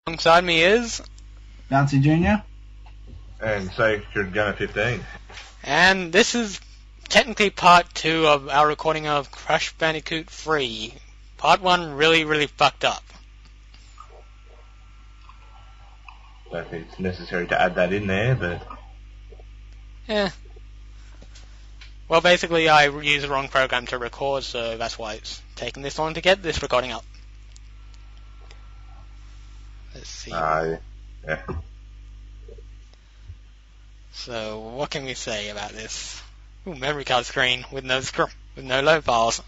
Alongside me is... Bouncy Jr. And Sacred Gunner 15. And this is technically part 2 of our recording of Crash Bandicoot 3. Part 1 really fucked up. I don't think it's necessary to add that in there, but... Yeah. Well, basically I used the wrong program to record, so that's why it's taken this long to get this recording up. Let's see. Yeah. So, what can we say about this? Ooh, memory card screen with no load files.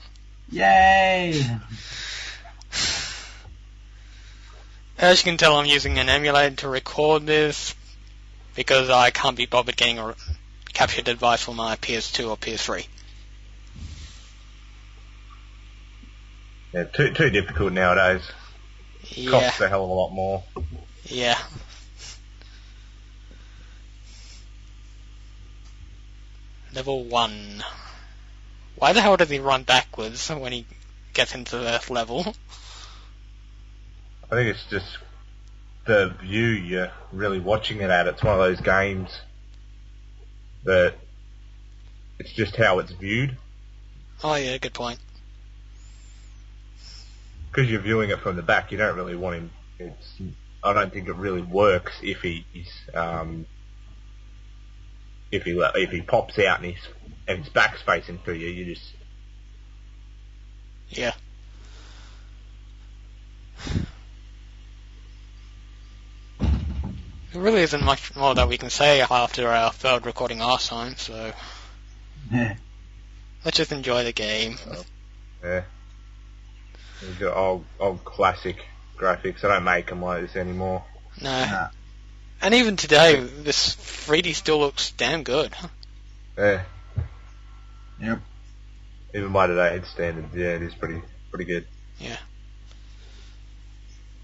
Yay! As you can tell, I'm using an emulator to record this because I can't be bothered getting a capture device for my PS2 or PS3. Yeah, too difficult nowadays. Yeah. Costs a hell of a lot more. Yeah. Level 1. Why the hell does he run backwards when he gets into the Earth level? I think it's just the view you're really watching it at. It's one of those games that it's just how it's viewed. Oh yeah, good point. Because you're viewing it from the back, you don't really want him. I don't think it really works if he pops out and his back's facing to you. You just Yeah. There really isn't much more that we can say after our failed recording last time, so Yeah. let's just enjoy the game. yeah. You've got old classic graphics. They don't make them like this anymore. No. Nah. And even today, this 3D still looks damn good. Yeah. Yep. Even by today's standards, yeah, it is pretty good. Yeah.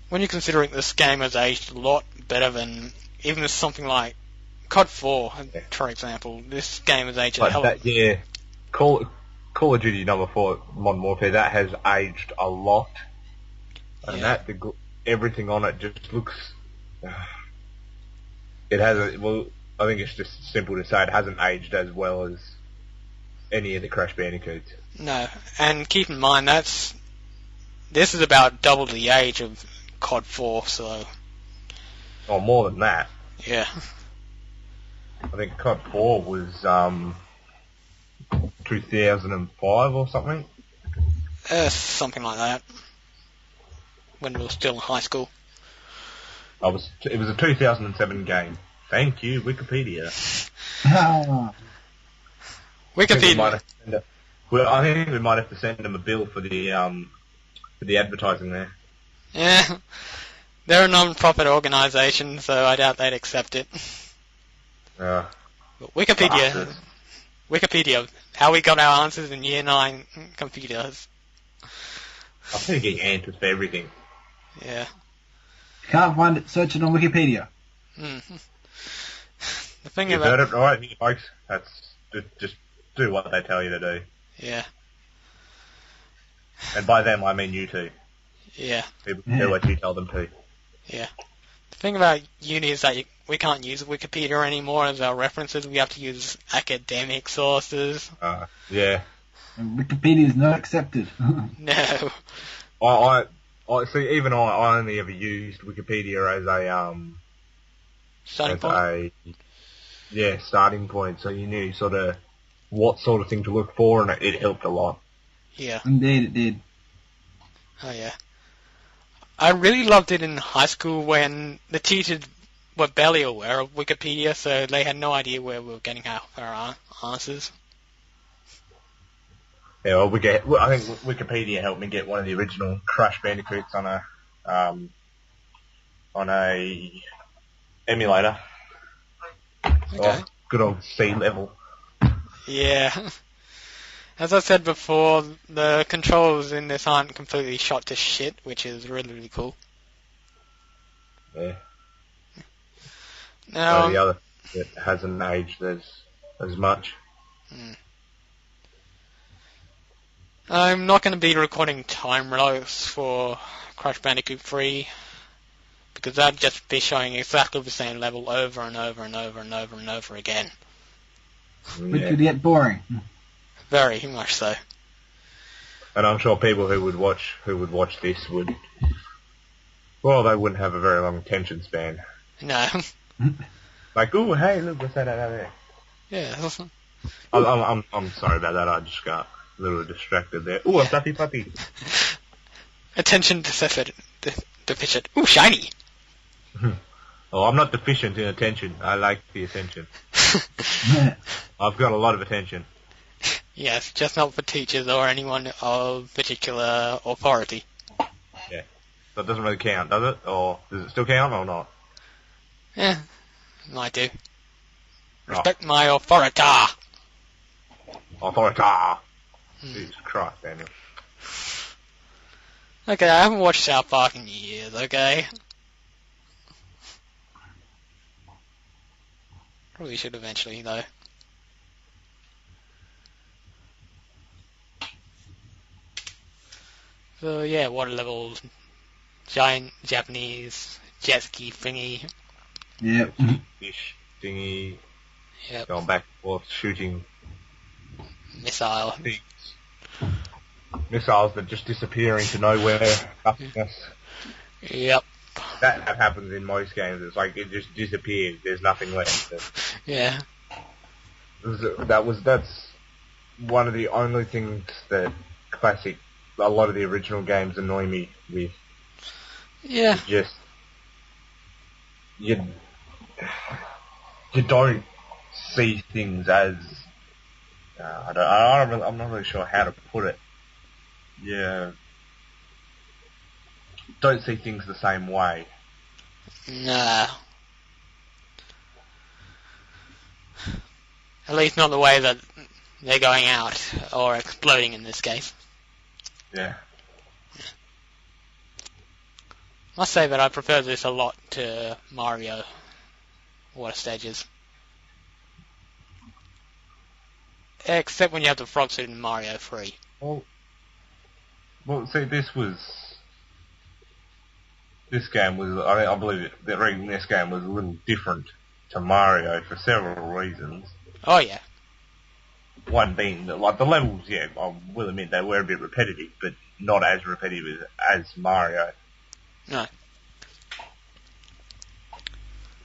When you're considering this game has aged a lot better than even something like COD 4, for example, this game has aged a Like hell that, yeah. Call of Duty number 4, Modern Warfare, that has aged a lot. And Yeah. everything on it just looks... It hasn't... Well, I think it's just simple to say it hasn't aged as well as any of the Crash Bandicoots. No, and keep in mind this is about double the age of COD 4, so Oh, more than that. yeah. I think COD 4 was 2005 or something. Something like that. When we were still in high school. It was a 2007 game. Thank you, Wikipedia. Wikipedia. I think we might have to send them a bill for the advertising there. Yeah. They're a non-profit organisation, so I doubt they'd accept it. But Wikipedia, how we got our answers in Year 9 computers. I think you get answers for everything. Yeah. Can't find it, search it on Wikipedia. The thing You've heard it right, you folks. That's just do what they tell you to do. Yeah. And by them, I mean you two. Yeah. People do what you tell them to. Yeah. The thing about uni is that we can't use Wikipedia anymore as our references. We have to use academic sources. Yeah. And Wikipedia is not accepted. No. I see. Even I only ever used Wikipedia as a Starting point. Starting point. So you knew sort of what sort of thing to look for, and it helped a lot. Yeah. Indeed, it did. Oh yeah. I really loved it in high school when the teachers were barely aware of Wikipedia, so they had no idea where we were getting our answers. Yeah, I think Wikipedia helped me get one of the original Crash Bandicoots on a emulator. Okay. Oh, good old C level. Yeah. As I said before, the controls in this aren't completely shot to shit, which is really cool. Yeah. Now, the other that hasn't aged as much. I'm not going to be recording time lapse for Crash Bandicoot 3. because that'd just be showing exactly the same level over and over and over and over and over again. Which would get boring. Very much so. And I'm sure people who would watch this would, well, they wouldn't have a very long attention span. No. Like, ooh, hey, look, what's that out there? Yeah. I'm sorry about that. I just got a little distracted there. Ooh, a fluffy puppy. Attention deficient. Ooh, shiny. Oh, I'm not deficient in attention. I like the attention. I've got a lot of attention. Yes, just not for teachers or anyone of particular authority. Yeah. So it doesn't really count, does it? Or does it still count or not? Yeah, might do. Respect my authority. Authority. Jesus Christ, Daniel. Okay, I haven't watched South Park in years, okay? Probably should eventually, though. So, yeah, water level, giant Japanese jet ski thingy. Yep. Fish thingy. Yep. Going back and forth, shooting Missile. things. Missiles that just disappear into nowhere, nothingness. Yep. That happens in most games. It's like it just disappears. There's nothing left. Yeah. That's one of the only things that a lot of the original games annoy me with. Yeah. Just you don't see things as I'm not really sure how to put it. Yeah, don't see things the same way. Nah. At least not the way that they're going out, or exploding in this case. Yeah. Must say that I prefer this a lot to Mario water stages. Except when you have the frog suit in Mario 3. Well, see, this game was, I believe this game was a little different to Mario for several reasons. Oh, yeah. One being that, like, the levels, yeah, I will admit they were a bit repetitive, but not as repetitive as Mario. No.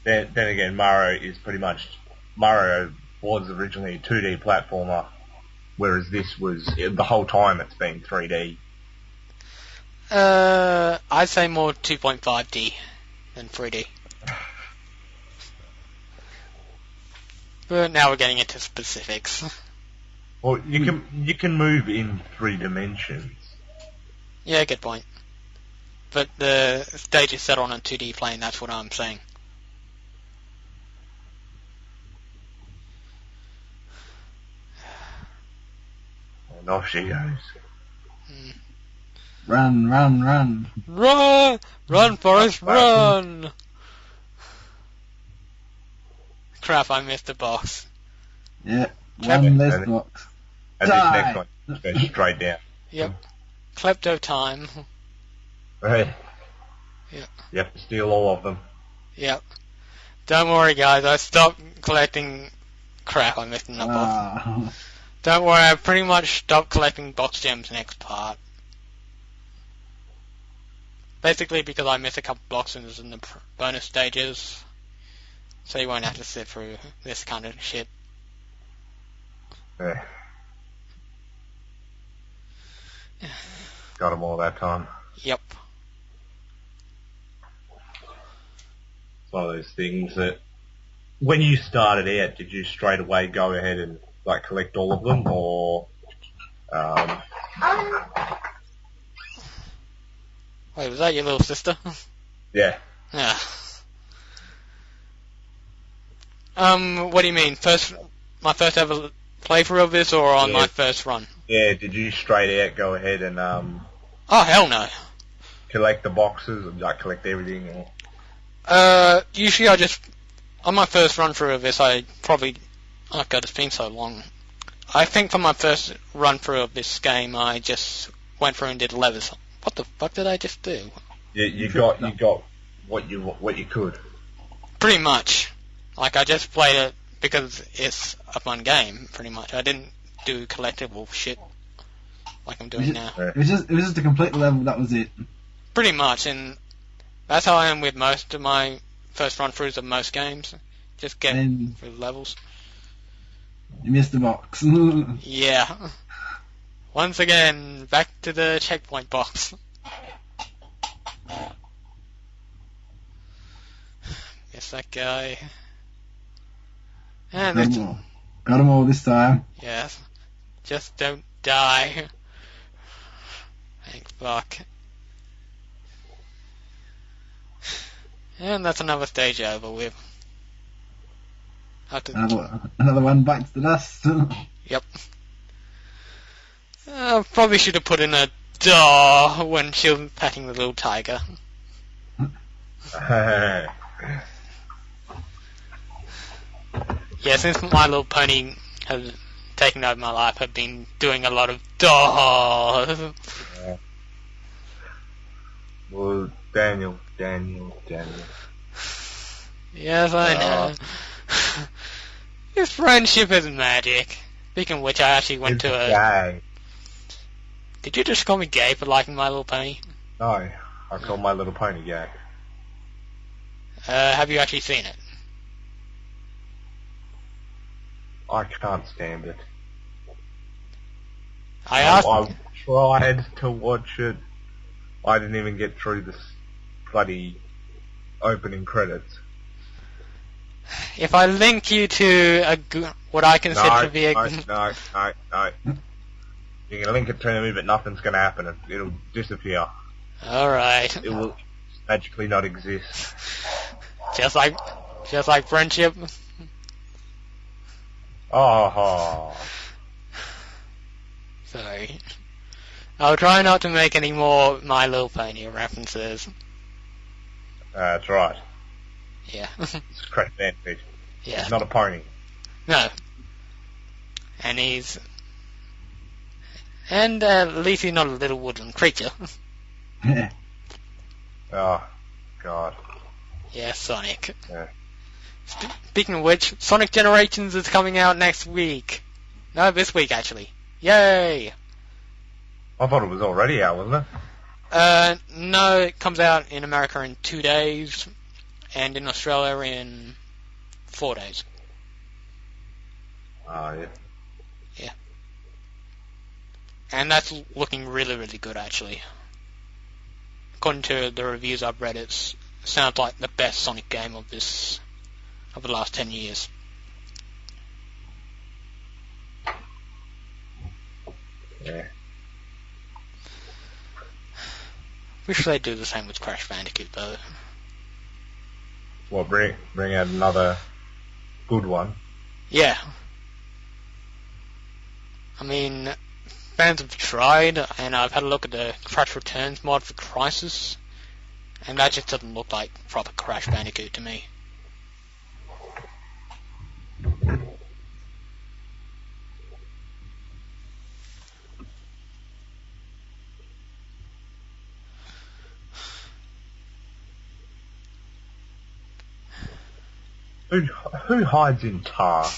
Then again, Mario was originally a 2D platformer, whereas this was, the whole time it's been 3D. I'd say more 2.5D than 3D. But now we're getting into specifics. Well, you can move in 3 dimensions. Yeah, good point. But the stage is set on a 2D plane, that's what I'm saying. And off she goes. Run, run, run. Run! Run, Forrest, run! Crap, I missed the box. Yeah, one less box. And this next one goes straight down. Yep. Klepto time. Right. Yep. You have to steal all of them. Yep. Don't worry, guys, I stopped collecting... Crap, I missed another box. Don't worry, I pretty much stopped collecting box gems next part. Basically because I missed a couple boxes in the bonus stages. So you won't have to sit through this kind of shit. Yeah. Got them all that time. Yep. It's one of those things that, when you started out, did you straight away go ahead and like collect all of them, or? Wait, was that your little sister? Yeah. Yeah. What do you mean? My first ever playthrough of this, or on my first run? Yeah, did you straight out go ahead and Oh, hell no. collect the boxes and like collect everything? Or? Usually I just, on my first run through of this, oh god, it's been so long. I think for my first run through of this game, I just went through and did levels. What the fuck did I just do? You got what you could. Pretty much. Like, I just played it because it's a fun game, pretty much. I didn't do collectible shit like I'm doing now. It was just to complete the level, that was it. Pretty much, and that's how I am with most of my first run-throughs of most games. Just get through the levels. You missed the box. Yeah. Once again, back to the checkpoint box. Guess that guy. And got them all this time. Yes. Just don't die. Thank fuck. And that's another stage over with. Another one bites the dust. Yep. Probably should have put in a "duh" when she was patting the little tiger. Yeah, since My Little Pony has taken over my life, I've been doing a lot of "duh." Yeah. Well, Daniel. Yes, I know. His friendship is magic. Speaking of which, I actually went to a... Gay. Did you just call me gay for liking My Little Pony? No, I call My Little Pony gay. Have you actually seen it? I can't stand it. I tried to watch it. I didn't even get through this bloody opening credits. If I link you to what I consider to be a... No. You can link it to me, but nothing's going to happen. It'll disappear. Alright. It will magically not exist. Just like friendship. Oh. Sorry. I'll try not to make any more My Little Pony references. That's right. Yeah. It's Crash Bandicoot. Yeah. He's not a pony. No. And at least he's not a little woodland creature. Oh, God. Yeah, Sonic. Yeah. Speaking of which, Sonic Generations is coming out next week. No, this week, actually. Yay! I thought it was already out, wasn't it? No, it comes out in America in 2 days, and in Australia in 4 days. Oh, yeah. Yeah. And that's looking really, really good, actually. According to the reviews I've read, it sounds like the best Sonic game of the last 10 years. Yeah. Wish they'd do the same with Crash Bandicoot, though. Well, bring out another good one. Yeah. I mean, fans have tried, and I've had a look at the Crash Returns mod for Crisis, and that just doesn't look like proper Crash Bandicoot to me. Who hides in tar?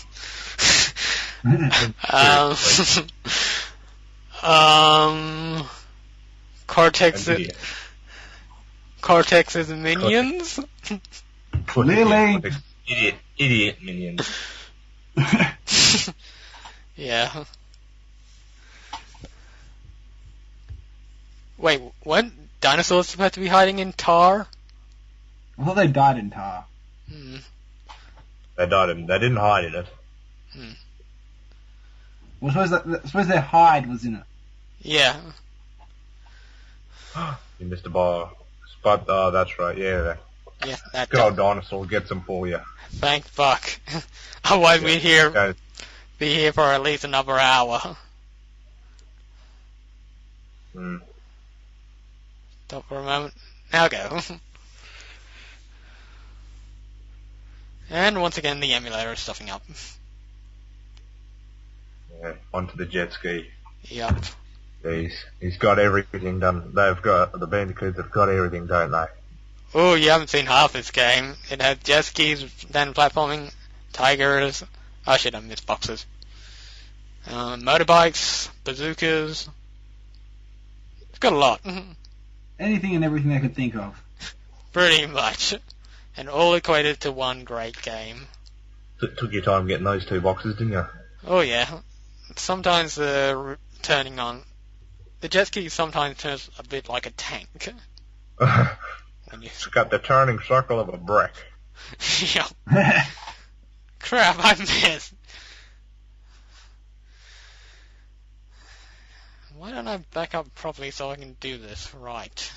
Cortex's minions? Clearly. Idiot minions. Yeah. Wait, what? Dinosaurs supposed to be hiding in tar? I thought they died in tar. They didn't hide in it. Well, suppose their hide was in it. Yeah. You missed a bar. Spot, that's right, yeah. Yeah, that good old dinosaur gets them for you. Thank fuck. Otherwise we'd be here for at least another hour. Stop for a moment. Now go. And once again, the emulator is stuffing up. Yeah, onto the jet ski. Yep. He's got everything done. The Bandicoots have got everything, don't they? Oh, you haven't seen half this game. It had jet skis, then platforming, tigers. Oh shit, I missed boxes. Motorbikes, bazookas. It's got a lot. Anything and everything I could think of. Pretty much. And all equated to one great game. Took your time getting those 2 boxes, didn't you? Oh yeah. Sometimes the turning on... The jet ski sometimes turns a bit like a tank. When you... It's got the turning circle of a brick. Yep. Crap, I missed. Why don't I back up properly so I can do this right?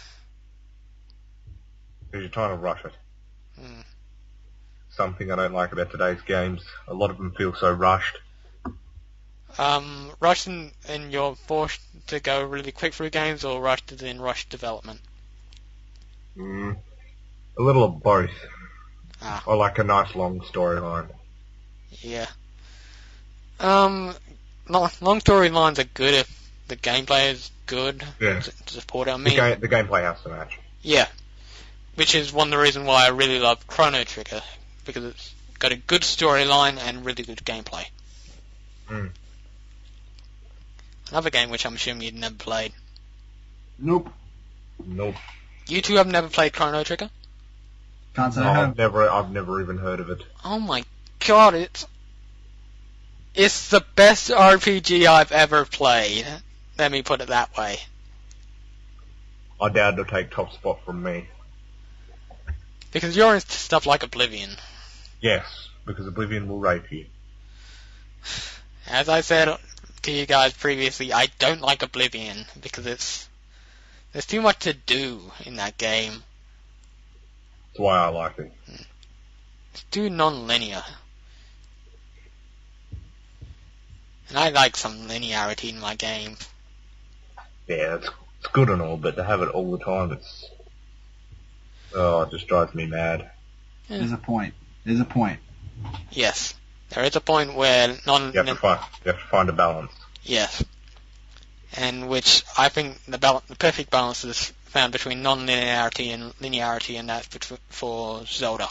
Because you're trying to rush it. Hmm. Something I don't like about today's games. A lot of them feel so rushed. Rushed and you're forced to go really quick through games, or rushed as in rushed development? A little of both. Ah. I like a nice long storyline. Yeah. Long storylines are good if the gameplay is good. Yeah. To support it. I The mean, gameplay has to match. yeah. Which is one of the reasons why I really love Chrono Trigger, because it's got a good storyline and really good gameplay. Mm. Another game which I'm assuming you'd never played. Nope. You two have never played Chrono Trigger? Can't say No, I have. I've never even heard of it. Oh my god, it's the best RPG I've ever played. Let me put it that way. I doubt it'll take top spot from me. Because you're into stuff like Oblivion. Yes, because Oblivion will rape you. As I said to you guys previously, I don't like Oblivion because there's too much to do in that game. That's why I like it. It's too non-linear. And I like some linearity in my games. Yeah, it's good and all, but to have it all the time, it just drives me mad. Yeah. There's a point. Yes. There is a point where You have to find a balance. Yes. And which I think the perfect balance is found between non-linearity and linearity, and that's for Zelda.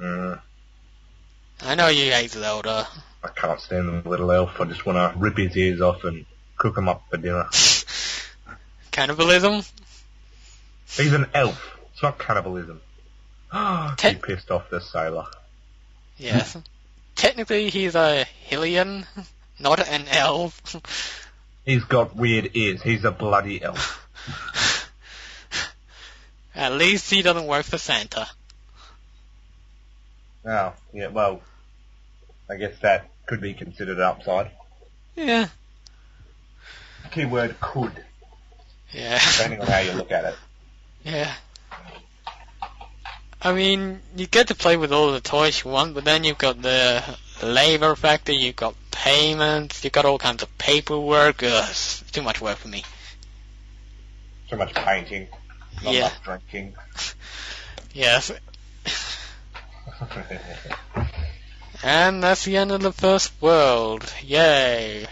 I know you hate Zelda. I can't stand the little elf. I just want to rip his ears off and cook him up for dinner. Cannibalism? He's an elf. It's not cannibalism. He pissed off the sailor. Yes. Technically, he's a Hylian, not an elf. He's got weird ears. He's a bloody elf. At least he doesn't work for Santa. Oh, yeah, well, I guess that could be considered an upside. Yeah. Keyword could, Yeah. depending on how you look at it. Yeah. I mean, you get to play with all the toys you want, but then you've got the labor factor, you've got payments, you've got all kinds of paperwork. It's too much work for me. Too much painting, not enough drinking. Yes. And that's the end of the first world. Yay.